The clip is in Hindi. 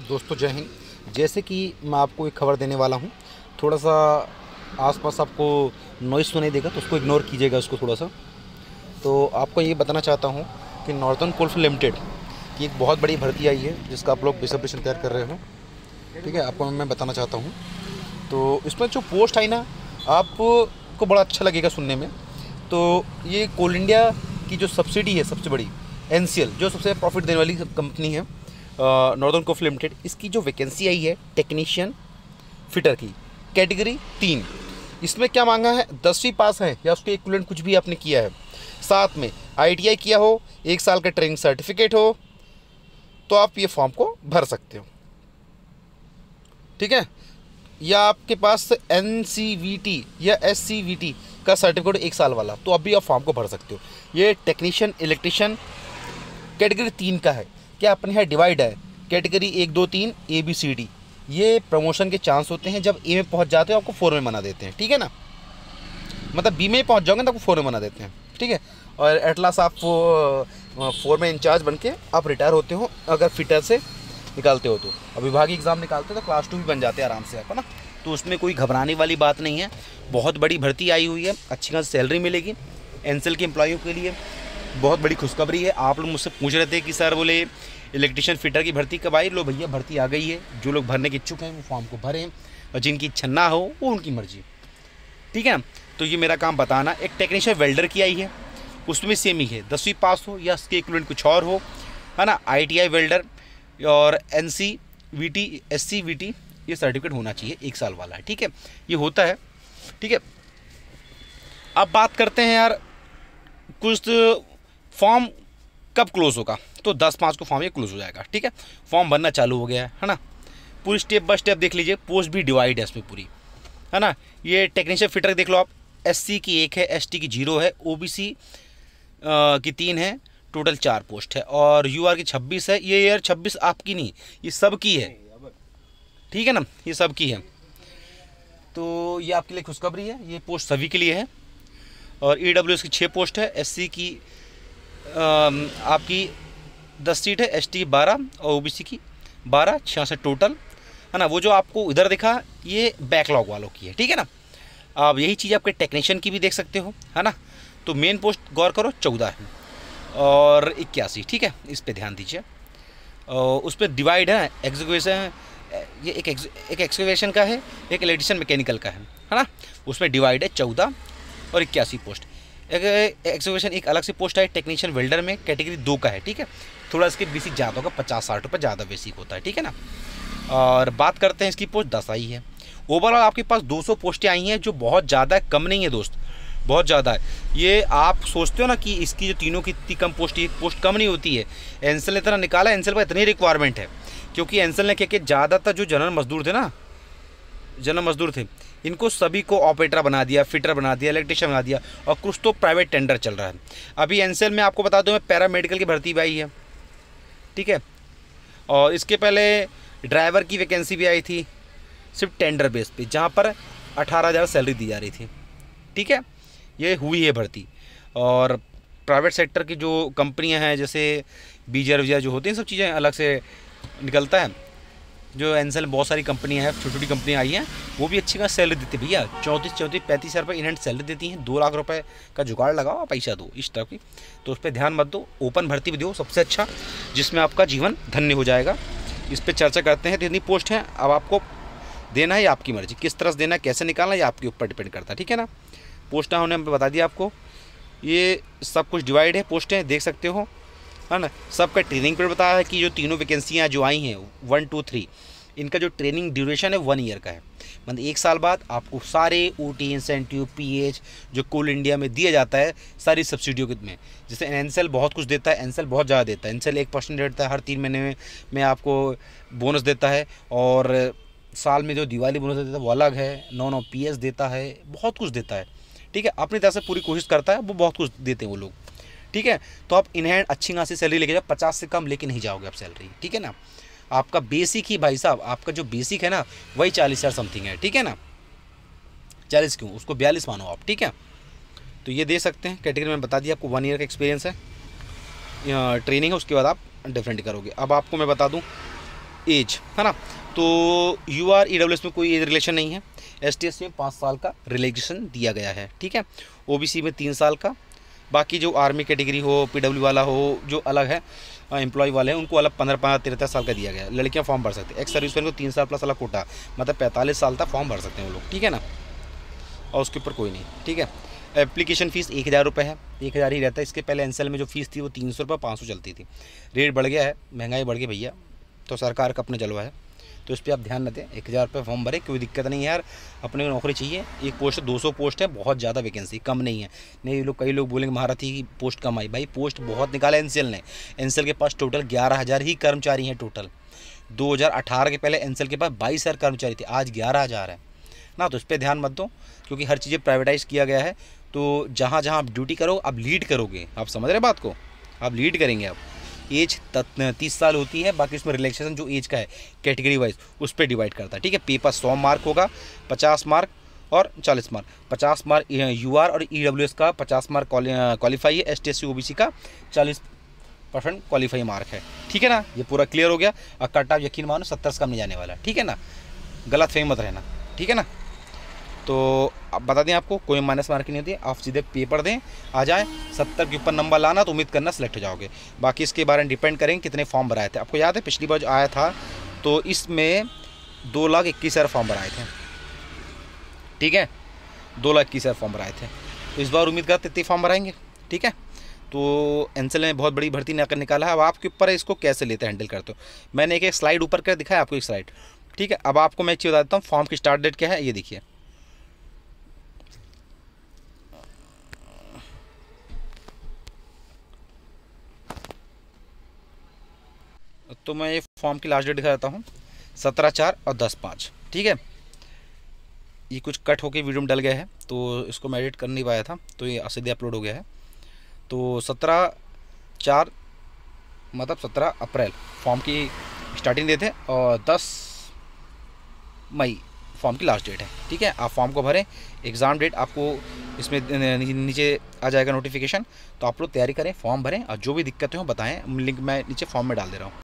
दोस्तों जय हिंद। जैसे कि मैं आपको एक खबर देने वाला हूँ, थोड़ा सा आसपास आपको नॉइज़ सुनाई देगा तो उसको इग्नोर कीजिएगा उसको थोड़ा सा। तो आपको ये बताना चाहता हूँ कि नॉर्दर्न कोलफील्ड लिमिटेड की एक बहुत बड़ी भर्ती आई है जिसका आप लोग बेसब्री से तैयार कर रहे हो। ठीक है, आपको मैं बताना चाहता हूँ। तो इसमें जो पोस्ट आई ना, आपको बड़ा अच्छा लगेगा सुनने में। तो ये कोल इंडिया की जो सब्सिडी है सबसे बड़ी, एनसीएल, जो सबसे प्रॉफिट देने वाली कंपनी है, नॉर्दर्न कोलफील्ड लिमिटेड, इसकी जो वैकेंसी आई है टेक्नीशियन फिटर की, कैटेगरी 3। इसमें क्या मांगा है, 10वीं पास है या उसके इक्विवेलेंट कुछ भी आपने किया है, साथ में आईटीआई किया हो, 1 साल का ट्रेनिंग सर्टिफिकेट हो, तो आप ये फॉर्म को भर सकते हो। ठीक है, या आपके पास एनसीवीटी या एससीवीटी का सर्टिफिकेट 1 साल वाला, तो अभी आप फॉर्म को भर सकते हो। ये टेक्नीशियन इलेक्ट्रिशियन कैटेगरी 3 का है। क्या अपने यहाँ डिवाइड है, कैटेगरी 1 2 3 ABCD। ये प्रमोशन के चांस होते हैं, जब ए में पहुँच जाते हो आपको 4 में बना देते हैं। ठीक है ना, मतलब बी में पहुँच जाओगे तो आपको 4 में बना देते हैं। ठीक है, और एट लास्ट आप 4 में इंचार्ज बन के आप रिटायर होते हो, अगर फिटर से निकालते हो तो। अब विभागीय एग्ज़ाम निकालते हो तो क्लास 2 भी बन जाते हैं आराम से आप, है ना। तो उसमें कोई घबराने वाली बात नहीं है। बहुत बड़ी भर्ती आई हुई है, अच्छी खासी सैलरी मिलेगी एनसेल के एम्प्लॉयों के लिए। बहुत बड़ी खुशखबरी है। आप लोग मुझसे पूछ रहे थे कि सर बोले इलेक्ट्रिशियन फिटर की भर्ती कब आई। लो भैया, भर्ती आ गई है। जो लोग भरने के इच्छुक हैं वो फॉर्म को भरें, और जिनकी इच्छा ना हो वो उनकी मर्जी। ठीक है, तो ये मेरा काम बताना। एक टेक्नीशियन वेल्डर की आई है, उसमें सेम ही है, 10वीं पास हो या उसके इक्विवेलेंट कुछ और हो, है ना। ITI वेल्डर और NCVT SCVT ये सर्टिफिकेट होना चाहिए, 1 साल वाला है। ठीक है, ये होता है। ठीक है, अब बात करते हैं यार, कुछ फॉर्म कब क्लोज होगा। तो 10/5 को फॉर्म ये क्लोज हो जाएगा। ठीक है, फॉर्म भरना चालू हो गया है ना। पूरी स्टेप बाय स्टेप देख लीजिए। पोस्ट भी डिवाइड है इसमें पूरी, है ना। ये टेक्नीशियन फिटर देख लो आप, SC की 1 है, ST की 0 है, OBC की 3 है, टोटल 4 पोस्ट है, और UR की 26 है। ये यार 26 आपकी नहीं, ये सब की है। ठीक है ना, ये सब की है। तो ये आपके लिए खुशखबरी है, ये पोस्ट सभी के लिए है। और EWS की 6 पोस्ट है, SC की आपकी 10 सीट है, ST की 12 और OBC की 12, 66 टोटल, है ना। वो जो आपको इधर दिखा ये बैकलॉग वालों की है। ठीक है ना। अब यही चीज़ आपके टेक्नीशियन की भी देख सकते हो, है ना। तो मेन पोस्ट गौर करो 14 है और 81। ठीक है, इस पे ध्यान दीजिए। उस पर डिवाइड है, एग्जीक्यूशन, ये एक एक्सकेवेशन का है, एक इलेक्ट्रिशियन मैकेनिकल का है ना। उसमें डिवाइड है 14 और 81 पोस्ट। एक एक्सकेवेशन एक अलग से पोस्ट है टेक्नीशियन वेल्डर में, कैटेगरी 2 का है। ठीक है, थोड़ा इसके बेसिक ज़्यादा होगा, 50-60 रुपये ज़्यादा बेसिक होता है। ठीक है ना। और बात करते हैं इसकी पोस्ट 10 आई है। ओवरऑल आपके पास 200 पोस्टें आई हैं, जो बहुत ज़्यादा है, कम नहीं है दोस्त, बहुत ज़्यादा है। ये आप सोचते हो ना कि इसकी जो तीनों की इतनी कम पोस्ट, एक पोस्ट कम नहीं होती है। एनसेल ने इतना निकाला, एनसेल पर इतनी रिक्वायरमेंट है, क्योंकि एनसेल ने क्या किया, ज़्यादातर जो जनरल मजदूर थे ना, जनरल मजदूर थे, इनको सभी को ऑपरेटर बना दिया, फिटर बना दिया, इलेक्ट्रिशियन बना दिया, और कुछ तो प्राइवेट टेंडर चल रहा है। अभी एनसेल में आपको बता दूँ मैं, पैरामेडिकल की भर्ती भी आई है। ठीक है, और इसके पहले ड्राइवर की वैकेंसी भी आई थी, सिर्फ टेंडर बेस पे, जहाँ पर 18,000 सैलरी दी जा रही थी। ठीक है, ये हुई है भर्ती। और प्राइवेट सेक्टर की जो कंपनियां हैं, जैसे बीजर विजर जो होती हैं, सब चीज़ें अलग से निकलता है। जो एनसेल बहुत सारी कंपनियां हैं, छोटी छोटी कंपनियां आई हैं, वो भी अच्छी खासी सैलरी देती है भैया। 34-35 हज़ार रुपये इनहेंड सैलरी देती हैं। 2 लाख रुपए का जुगाड़ लगाओ, पैसा दो इस तरह की। तो उस पर ध्यान मत दो, ओपन भर्ती भी दो, सबसे अच्छा, जिसमें आपका जीवन धन्य हो जाएगा। इस पर चर्चा करते हैं। तो इतनी पोस्ट है, अब आपको देना है, आपकी मर्जी, किस तरह से देना है, कैसे निकालना है, ये आपके ऊपर डिपेंड करता है। ठीक है ना। पोस्ट ना होने में बता दिया आपको, ये सब कुछ डिवाइड है, पोस्टें देख सकते हो, है ना। सबका ट्रेनिंग पीरियड बताया है कि जो तीनों वैकेंसियाँ जो आई हैं 1 2 3, इनका जो ट्रेनिंग ड्यूरेशन है 1 ईयर का है। मतलब 1 साल बाद आपको सारे OT इंसेंटिव PH जो कोल इंडिया में दिया जाता है, सारी सब्सिडियों में। जैसे एनसेल बहुत कुछ देता है, एनसेल बहुत ज़्यादा देता है। एनसेल 1% देता है, हर 3 महीने में आपको बोनस देता है, और साल में जो दिवाली बोनस देता है वो अलग है, 9 PS देता है, बहुत कुछ देता है। ठीक है, अपनी तरह से पूरी कोशिश करता है, वो बहुत कुछ देते हैं वो लोग। ठीक है, तो आप इन हैंड अच्छी खासी सैलरी लेके जाओ, 50 से कम लेके नहीं जाओगे आप सैलरी। ठीक है ना। आपका बेसिक ही भाई साहब, आपका जो बेसिक है ना, वही 40,000 समथिंग है। ठीक है ना, 40 क्यों, उसको 42 मानो आप। ठीक है, तो ये दे सकते हैं। कैटेगरी में बता दिया आपको, 1 ईयर का एक्सपीरियंस है, ट्रेनिंग है, उसके बाद आप डिफरेंट करोगे। अब आपको मैं बता दूँ, एज, है ना। तो यूआर ईडब्ल्यूएस में कोई एज रिलेक्शन नहीं है, एसटीएस में 5 साल का रिलैक्सेशन दिया गया है, ठीक है। ओबीसी में 3 साल का, बाकी जो आर्मी कैटेगरी हो, पीडब्ल्यू वाला हो, जो अलग है एम्प्लॉय वाले हैं, उनको अलग 15-13 साल का दिया गया है। लड़कियां फॉर्म भर सकते हैं। एक्स सर्विसमैन को 3 साल प्लस अलग कोटा, मतलब 45 साल तक फॉर्म भर सकते हैं वो लोग, ठीक है ना। और उसके ऊपर कोई नहीं, ठीक है। एप्लीकेशन फ़ीस 1000 रुपये है, 1000 ही रहता है। इसके पहले एनसेल में जो फीस थी वो 300 रुपये 500 चलती थी। रेट बढ़ गया है, महंगाई बढ़ गई भैया, तो सरकार का अपने जलवा है, तो इस पर आप ध्यान न दें। 1000 रुपये फॉर्म भरे, कोई दिक्कत नहीं है यार, अपने को नौकरी चाहिए। एक पोस्ट 200 पोस्ट है, बहुत ज़्यादा वैकेंसी, कम नहीं है। नहीं लोग, कई लोग बोलेंगे महारथी की पोस्ट कम आई, भाई पोस्ट बहुत निकाला एनसेल ने। एनसेल के पास टोटल 11,000 ही कर्मचारी हैं टोटल। 2018 के पहले एनसेल के पास 22,000 कर्मचारी थे, आज 11,000 है ना। तो इस पर ध्यान मत दो, क्योंकि हर चीज़ें प्राइवेटाइज किया गया है। तो जहाँ जहाँ आप ड्यूटी करो, आप लीड करोगे, आप समझ रहे बात को, आप लीड करेंगे। आप एज 30 साल होती है, बाकी उसमें रिलैक्सेशन जो एज का है कैटेगरी वाइज उस पर डिवाइड करता है, ठीक है। पेपर 100 मार्क होगा, 50 मार्क और 40 मार्क। 50 मार्क यूआर और ईडब्ल्यूएस का 50 मार्क क्वालिफाई है, एसटी ओबीसी का 40% क्वालिफाई मार्क है, ठीक है ना। ये पूरा क्लियर हो गया। और कट ऑफ यकीन मानो 70 से कम नहीं जाने वाला, ठीक है ना, गलत फहमी मत रहना, ठीक है ना। तो अब बता दें आपको, कोई माइनस मार्किंग नहीं होती, आप सीधे पेपर दें, आ जाए, 70 के ऊपर नंबर लाना, तो उम्मीद करना सिलेक्ट हो जाओगे। बाकी इसके बारे में डिपेंड करेंगे कितने फॉर्म भराए थे। आपको याद है पिछली बार जो आया था, तो इसमें 2,21,000 फॉर्म भराए थे, ठीक है, 2,21,000 फॉर्म भराए थे। तो इस बार उम्मीद करते इतने फॉर्म भराएंगे, ठीक है। तो एनसेल ने बहुत बड़ी भर्ती निकाला है। अब आपके ऊपर है इसको कैसे लेते हैंडल करते हो। मैंने एक स्लाइड ऊपर कर दिखाया आपको, एक स्लाइड, ठीक है। अब आपको मैं एक चीज़ बता देता हूँ, फॉर्म की स्टार्ट डेट क्या है, ये देखिए। तो मैं ये फॉर्म की लास्ट डेट दिखा देता हूँ, 17/4 और 10/5, ठीक है। ये कुछ कट होके वीडियो में डल गया है, तो इसको मैं एडिट कर नहीं पाया था, तो ये सीधे अपलोड हो गया है। तो 17/4 मतलब 17 अप्रैल फॉर्म की स्टार्टिंग डेट है, और 10 मई फॉर्म की लास्ट डेट है, ठीक है। आप फॉर्म को भरें, एग्ज़ाम डेट आपको इसमें नीचे आ जाएगा नोटिफिकेशन, तो आप लोग तैयारी करें, फॉर्म भरें, और जो भी दिक्कतें हो बताएं, लिंक मैं नीचे फॉर्म में डाल दे रहा हूँ।